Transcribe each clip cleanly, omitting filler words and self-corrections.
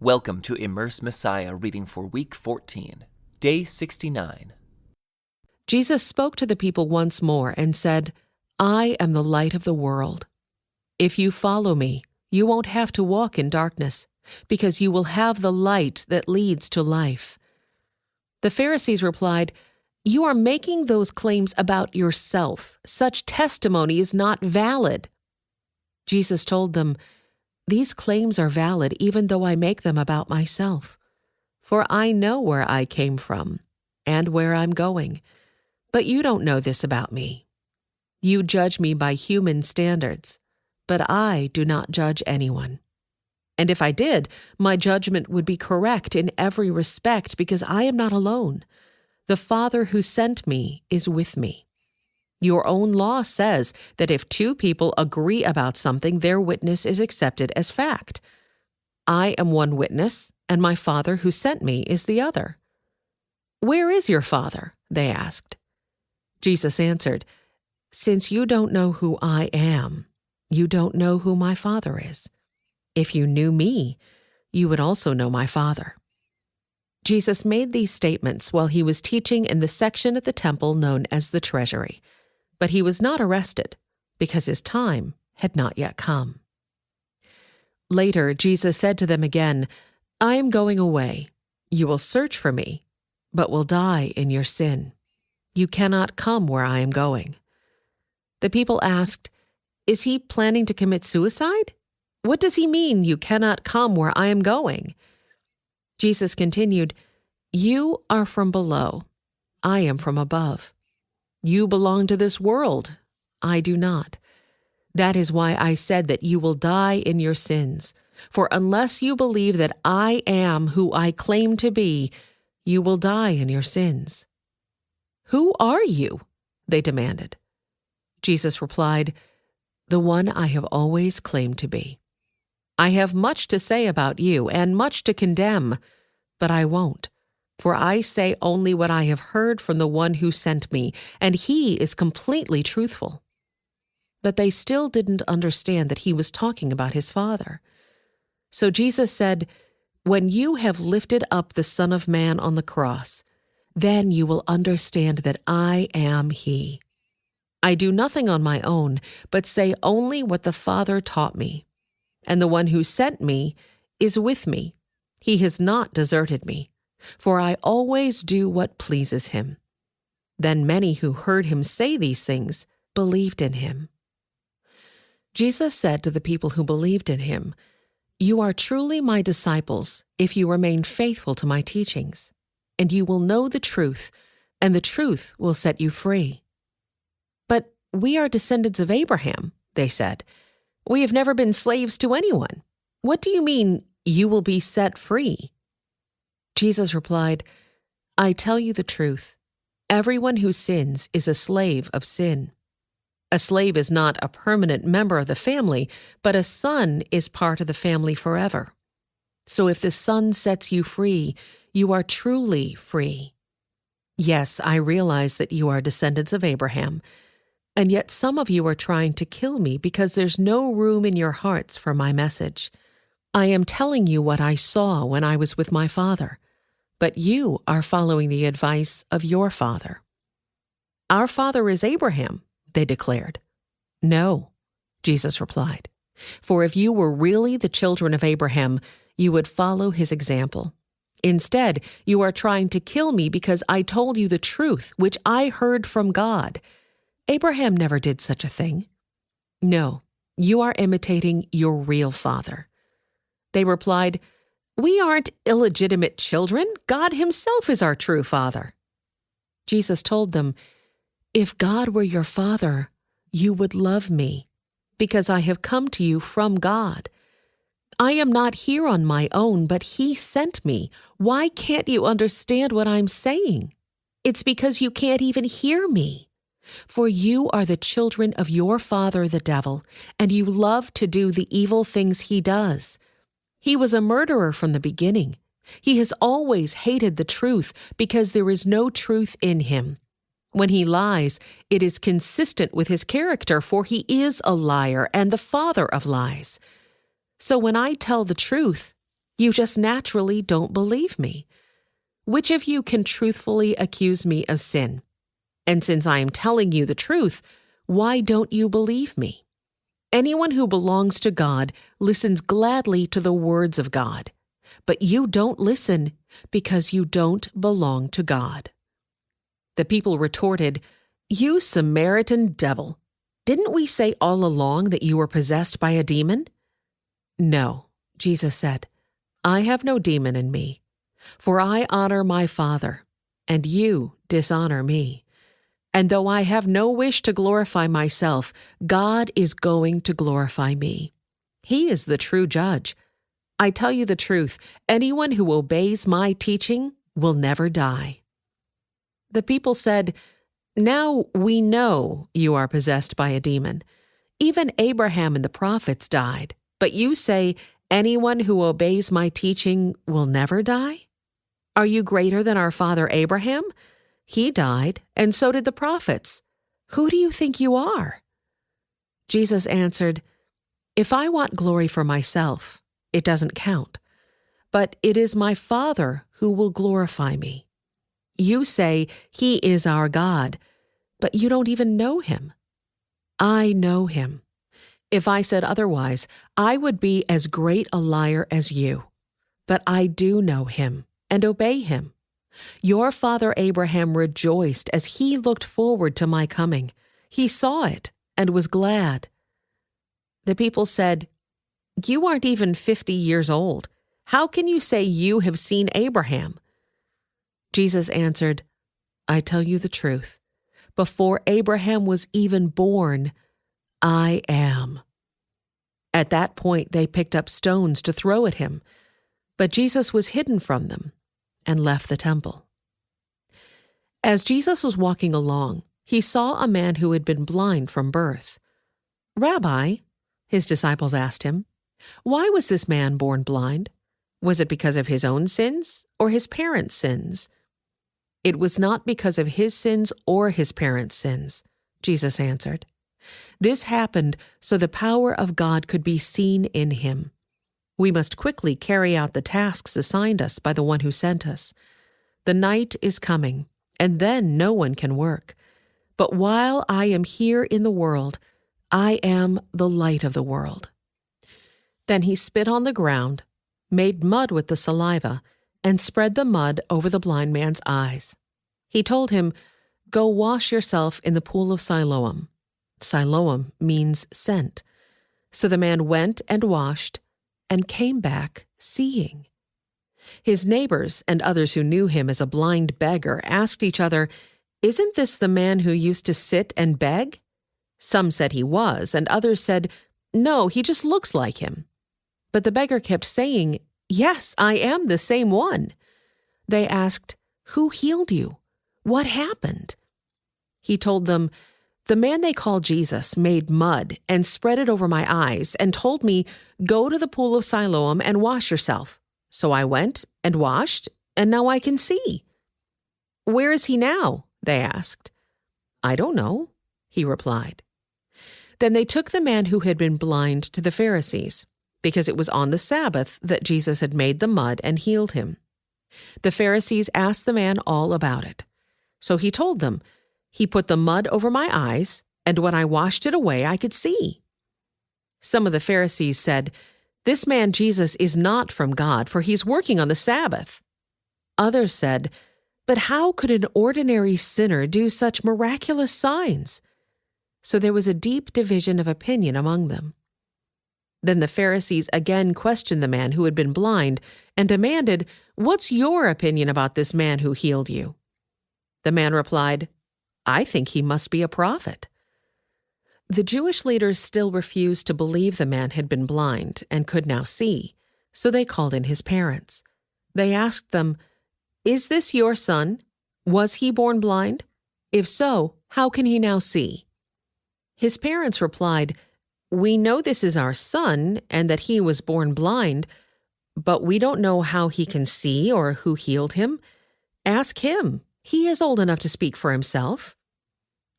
Welcome to Immerse Messiah reading for week 14, day 69. Jesus spoke to the people once more and said, "I am the light of the world. If you follow me, you won't have to walk in darkness, because you will have the light that leads to life." The Pharisees replied, "You are making those claims about yourself. Such testimony is not valid." Jesus told them, "These claims are valid even though I make them about myself. For I know where I came from and where I'm going, but you don't know this about me. You judge me by human standards, but I do not judge anyone. And if I did, my judgment would be correct in every respect because I am not alone. The Father who sent me is with me. Your own law says that if two people agree about something, their witness is accepted as fact. I am one witness, and my Father who sent me is the other." "Where is your Father?" they asked. Jesus answered, "Since you don't know who I am, you don't know who my Father is. If you knew me, you would also know my Father." Jesus made these statements while he was teaching in the section of the temple known as the treasury. But he was not arrested, because his time had not yet come. Later, Jesus said to them again, "I am going away. You will search for me, but will die in your sin. You cannot come where I am going." The people asked, "Is he planning to commit suicide? What does he mean, you cannot come where I am going?" Jesus continued, "You are from below. I am from above. You belong to this world. I do not. That is why I said that you will die in your sins. For unless you believe that I am who I claim to be, you will die in your sins." "Who are you?" they demanded. Jesus replied, "The one I have always claimed to be. I have much to say about you and much to condemn, but I won't. For I say only what I have heard from the one who sent me, and he is completely truthful." But they still didn't understand that he was talking about his Father. So Jesus said, "When you have lifted up the Son of Man on the cross, then you will understand that I am he. I do nothing on my own, but say only what the Father taught me. And the one who sent me is with me. He has not deserted me, for I always do what pleases him." Then many who heard him say these things believed in him. Jesus said to the people who believed in him, "You are truly my disciples if you remain faithful to my teachings, and you will know the truth, and the truth will set you free." "But we are descendants of Abraham," they said. "We have never been slaves to anyone. What do you mean, you will be set free?" Jesus replied, "I tell you the truth. Everyone who sins is a slave of sin. A slave is not a permanent member of the family, but a son is part of the family forever. So if the Son sets you free, you are truly free. Yes, I realize that you are descendants of Abraham, and yet some of you are trying to kill me because there's no room in your hearts for my message. I am telling you what I saw when I was with my Father, but you are following the advice of your father." "Our father is Abraham," they declared. "No," Jesus replied, "for if you were really the children of Abraham, you would follow his example. Instead, you are trying to kill me because I told you the truth, which I heard from God. Abraham never did such a thing. No, you are imitating your real father." They replied, "We aren't illegitimate children. God himself is our true father." Jesus told them, "If God were your father, you would love me, because I have come to you from God. I am not here on my own, but he sent me. Why can't you understand what I'm saying? It's because you can't even hear me. For you are the children of your father, the devil, and you love to do the evil things he does. He was a murderer from the beginning. He has always hated the truth because there is no truth in him. When he lies, it is consistent with his character, for he is a liar and the father of lies. So when I tell the truth, You just naturally don't believe me. Which of you can truthfully accuse me of sin? And since I am telling you the truth, why don't you believe me? Anyone who belongs to God listens gladly to the words of God, but you don't listen because you don't belong to God." The people retorted, "You Samaritan devil! Didn't we say all along that you were possessed by a demon?" "No," Jesus said, "I have no demon in me, for I honor my Father, and you dishonor me. And though I have no wish to glorify myself, God is going to glorify me. He is the true judge. I tell you the truth, anyone who obeys my teaching will never die." The people said, "Now we know you are possessed by a demon. Even Abraham and the prophets died, but you say anyone who obeys my teaching will never die? Are you greater than our father Abraham? He died, and so did the prophets. Who do you think you are?" Jesus answered, "If I want glory for myself, it doesn't count. But it is my Father who will glorify me. You say He is our God, but you don't even know Him. I know Him. If I said otherwise, I would be as great a liar as you. But I do know Him and obey Him. Your father Abraham rejoiced as he looked forward to my coming. He saw it and was glad." The people said, "You aren't even 50 years old. How can you say you have seen Abraham?" Jesus answered, "I tell you the truth. Before Abraham was even born, I am." At that point, they picked up stones to throw at him, but Jesus was hidden from them and left the temple. As Jesus was walking along, he saw a man who had been blind from birth. "Rabbi," his disciples asked him, "why was this man born blind? Was it because of his own sins or his parents' sins?" "It was not because of his sins or his parents' sins," Jesus answered. "This happened so the power of God could be seen in him. We must quickly carry out the tasks assigned us by the one who sent us. The night is coming, and then no one can work. But while I am here in the world, I am the light of the world." Then he spit on the ground, made mud with the saliva, and spread the mud over the blind man's eyes. He told him, "Go wash yourself in the pool of Siloam." Siloam means sent. So the man went and washed, and came back seeing. His neighbors and others who knew him as a blind beggar asked each other, "Isn't this the man who used to sit and beg?" Some said he was, and others said, "No, he just looks like him." But the beggar kept saying, "Yes, I am the same one." They asked, "Who healed you? What happened?" He told them, "The man they call Jesus made mud and spread it over my eyes and told me, 'Go to the pool of Siloam and wash yourself.' So I went and washed, and now I can see." "Where is he now?" they asked. "I don't know," he replied. Then they took the man who had been blind to the Pharisees, because it was on the Sabbath that Jesus had made the mud and healed him. The Pharisees asked the man all about it. So he told them, "He put the mud over my eyes, and when I washed it away, I could see." Some of the Pharisees said, "This man Jesus is not from God, for he's working on the Sabbath." Others said, "But how could an ordinary sinner do such miraculous signs?" So there was a deep division of opinion among them. Then the Pharisees again questioned the man who had been blind and demanded, "What's your opinion about this man who healed you?" The man replied, "I think he must be a prophet." The Jewish leaders still refused to believe the man had been blind and could now see, so they called in his parents. They asked them, "Is this your son? Was he born blind? If so, how can he now see?" His parents replied, "We know this is our son and that he was born blind, but we don't know how he can see or who healed him. Ask him. He is old enough to speak for himself."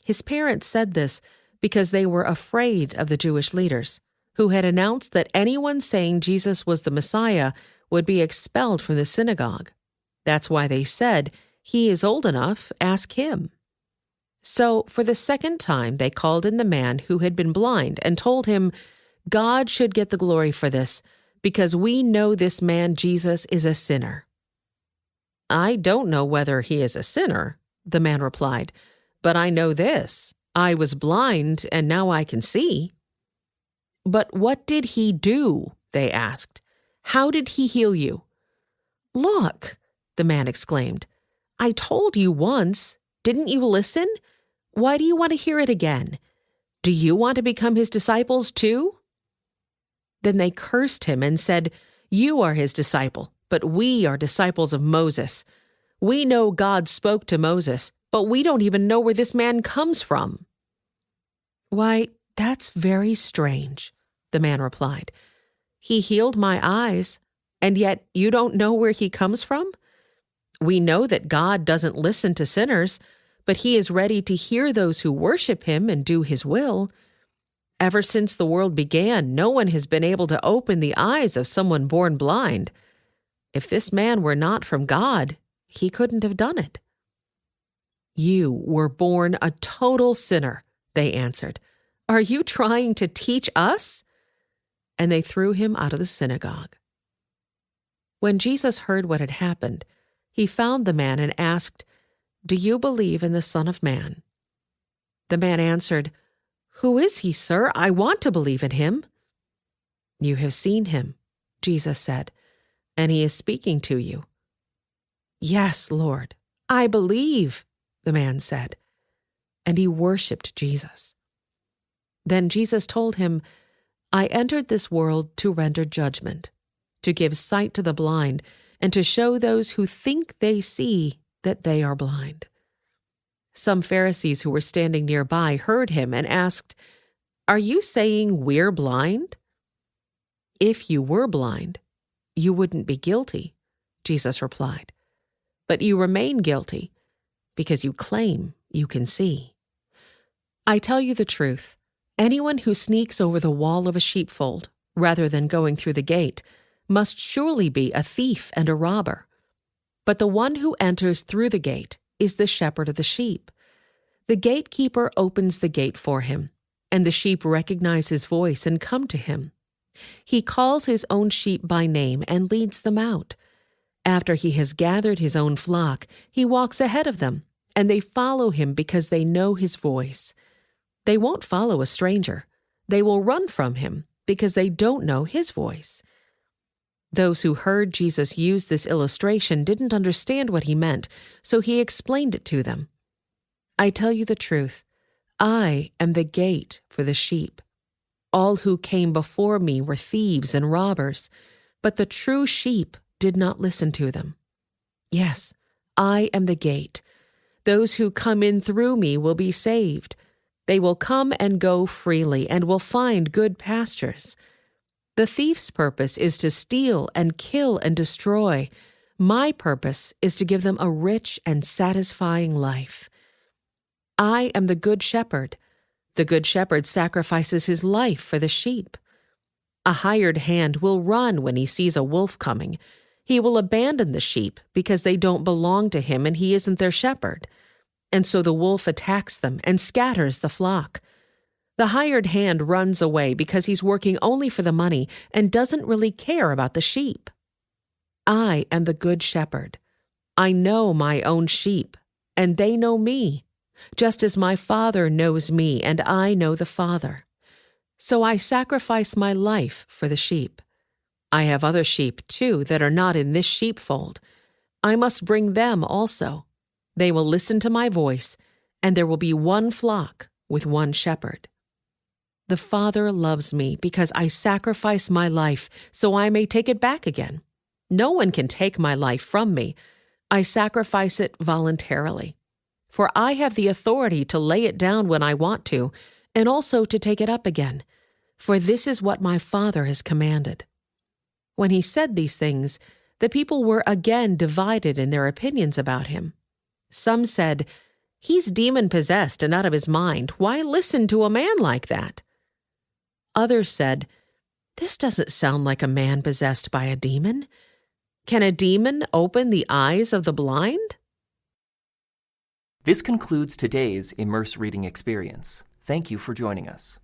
His parents said this because they were afraid of the Jewish leaders, who had announced that anyone saying Jesus was the Messiah would be expelled from the synagogue. That's why they said, "He is old enough, ask him." So for the second time they called in the man who had been blind and told him, "God should get the glory for this, because we know this man Jesus is a sinner." "I don't know whether he is a sinner," the man replied, "but I know this. I was blind, and now I can see." "But what did he do?" they asked. "How did he heal you?" "Look," the man exclaimed, "I told you once. Didn't you listen? Why do you want to hear it again? Do you want to become his disciples too?" Then they cursed him and said, "You are his disciple, but we are disciples of Moses. We know God spoke to Moses, but we don't even know where this man comes from." "Why, that's very strange," the man replied. "He healed my eyes, and yet you don't know where he comes from? We know that God doesn't listen to sinners, but he is ready to hear those who worship him and do his will. Ever since the world began, no one has been able to open the eyes of someone born blind. If this man were not from God, he couldn't have done it." "You were born a total sinner," they answered. "Are you trying to teach us?" And they threw him out of the synagogue. When Jesus heard what had happened, he found the man and asked, "Do you believe in the Son of Man?" The man answered, "Who is he, sir? I want to believe in him." "You have seen him," Jesus said, "and he is speaking to you." "Yes, Lord, I believe," the man said, and he worshipped Jesus. Then Jesus told him, "I entered this world to render judgment, to give sight to the blind, and to show those who think they see that they are blind." Some Pharisees who were standing nearby heard him and asked, "Are you saying we're blind?" "If you were blind, you wouldn't be guilty," Jesus replied. "But you remain guilty because you claim you can see. I tell you the truth, anyone who sneaks over the wall of a sheepfold, rather than going through the gate, must surely be a thief and a robber. But the one who enters through the gate is the shepherd of the sheep. The gatekeeper opens the gate for him, and the sheep recognize his voice and come to him. He calls his own sheep by name and leads them out. After he has gathered his own flock, he walks ahead of them, and they follow him because they know his voice. They won't follow a stranger. They will run from him because they don't know his voice." Those who heard Jesus use this illustration didn't understand what he meant, so he explained it to them. "I tell you the truth, I am the gate for the sheep. All who came before me were thieves and robbers, but the true sheep did not listen to them. Yes, I am the gate. Those who come in through me will be saved. They will come and go freely and will find good pastures. The thief's purpose is to steal and kill and destroy. My purpose is to give them a rich and satisfying life. I am the good shepherd. The good shepherd sacrifices his life for the sheep. A hired hand will run when he sees a wolf coming. He will abandon the sheep because they don't belong to him and he isn't their shepherd. And so the wolf attacks them and scatters the flock. The hired hand runs away because he's working only for the money and doesn't really care about the sheep. I am the good shepherd. I know my own sheep, and they know me, just as my Father knows me and I know the Father. So I sacrifice my life for the sheep. I have other sheep, too, that are not in this sheepfold. I must bring them also. They will listen to my voice, and there will be one flock with one shepherd. The Father loves me because I sacrifice my life so I may take it back again. No one can take my life from me. I sacrifice it voluntarily. For I have the authority to lay it down when I want to, and also to take it up again. For this is what my Father has commanded." When he said these things, the people were again divided in their opinions about him. Some said, "He's demon-possessed and out of his mind. Why listen to a man like that?" Others said, "This doesn't sound like a man possessed by a demon. Can a demon open the eyes of the blind? This concludes today's Immerse reading experience. Thank you for joining us.